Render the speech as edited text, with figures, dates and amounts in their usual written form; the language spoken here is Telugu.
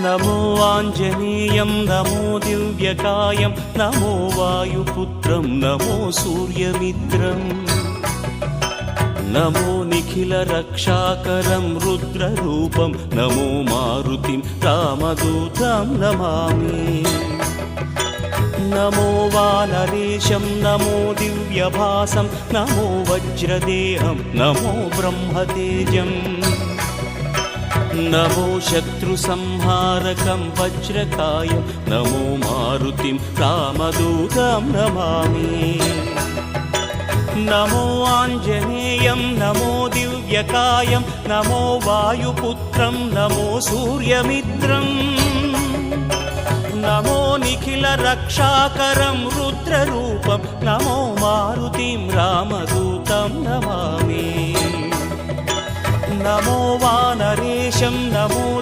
నమో ఆంజనేయం నమో దివ్యకాయం నమో వాయుపుత్రం నమో సూర్యమిత్రం నమో నిఖిల రక్షాకరం రుద్రరూపం నమో మారుతిం రామదూతం నమామి నమో వానరేశం నమో దివ్యభాసం నమో వజ్రదేహం నమో బ్రహ్మతేజం నమో శత్రు సంహారకం వజ్రకాయం నమో మారుతిం రామదూతం నమామి నమో ఆంజనేయం నమో దివ్యకాయం నమో వాయుపుత్రం నమో సూర్యమిత్రం నమో నిఖిల రక్షాకరం రుద్రరూపం నమో మారుతిం రామదూతం నమామి నమో వానరేశం నమో